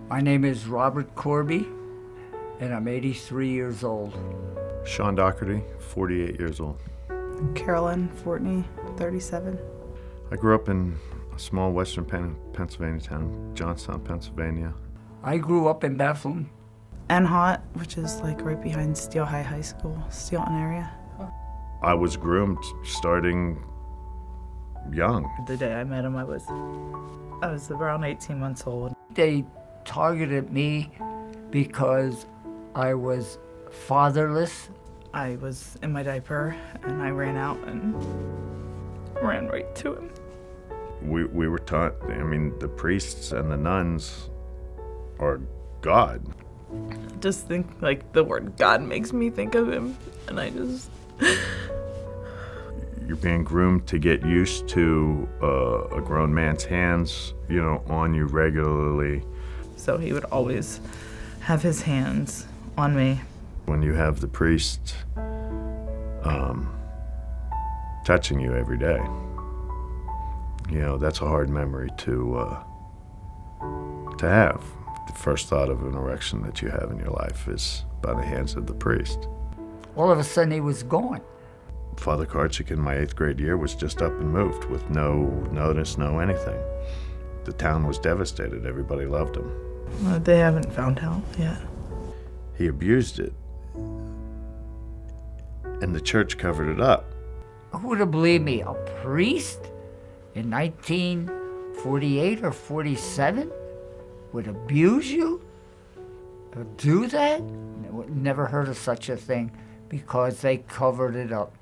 My name is Robert Corby, and I'm 83 years old. Sean Doherty, 48 years old. Carolyn Fortney, 37. I grew up in a small western Pennsylvania town, Johnstown, Pennsylvania. I grew up in Bethlehem. Hot, which is like right behind Steel High School, Steelton area. I was groomed starting young. The day I met him, I was around 18 months old. They targeted me because I was fatherless. I was in my diaper and I ran out and ran right to him. We were taught, I mean, the priests and the nuns are God. Just think, like, the word God makes me think of him, and I just... You're being groomed to get used to a grown man's hands, you know, on you regularly. So he would always have his hands on me. When you have the priest touching you every day, you know, that's a hard memory to have. The first thought of an erection that you have in your life is by the hands of the priest. All of a sudden, he was gone. Father Karchik in my 8th grade year was just up and moved with no notice, no anything. The town was devastated. Everybody loved him. They haven't found out yet. He abused it, and the church covered it up. Who would have believed me? A priest in 1948 or 47 would abuse you? Would do that? Never heard of such a thing because they covered it up.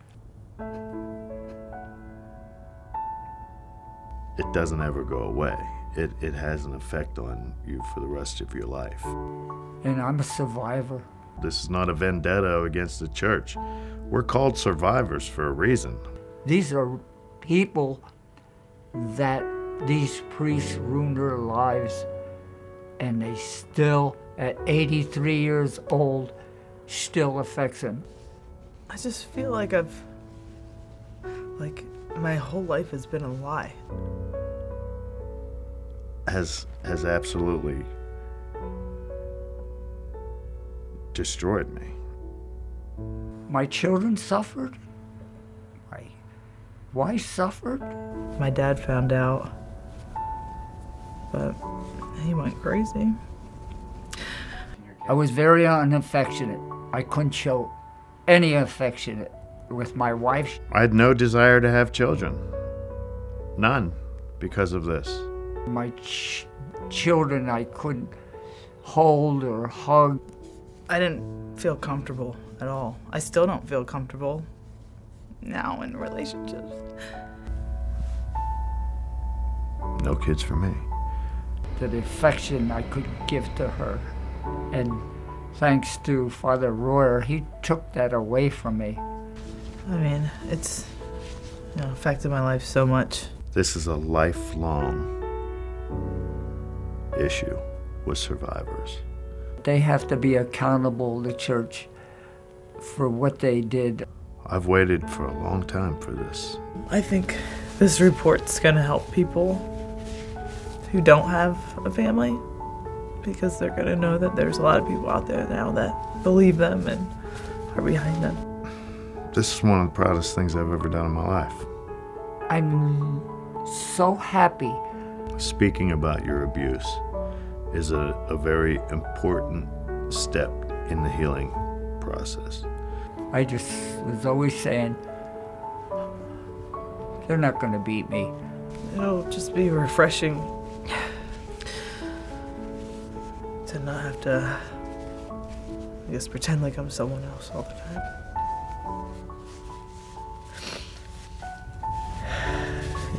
It doesn't ever go away. It has an effect on you for the rest of your life. And I'm a survivor. This is not a vendetta against the church. We're called survivors for a reason. These are people that these priests ruined their lives, and they still, at 83 years old, still affects them. I just feel like my whole life has been a lie. Has absolutely destroyed me. My children suffered. My wife suffered. My dad found out, but he went crazy. I was very unaffectionate. I couldn't show any affection with my wife. I had no desire to have children. None, because of this. My children I couldn't hold or hug. I didn't feel comfortable at all. I still don't feel comfortable now in relationships. No kids for me. The affection I could give to her. And thanks to Father Royer, he took that away from me. I mean, it's affected my life so much. This is a lifelong issue with survivors. They have to be accountable, the church, for what they did. I've waited for a long time for this. I think this report's gonna help people who don't have a family, because they're gonna know that there's a lot of people out there now that believe them and are behind them. This is one of the proudest things I've ever done in my life. I'm so happy. Speaking about your abuse is a very important step in the healing process. I just was always saying, they're not gonna beat me. It'll just be refreshing to not have to, I guess, pretend like I'm someone else all the time.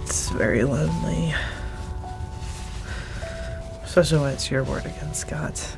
It's very lonely, especially when it's your word against God's.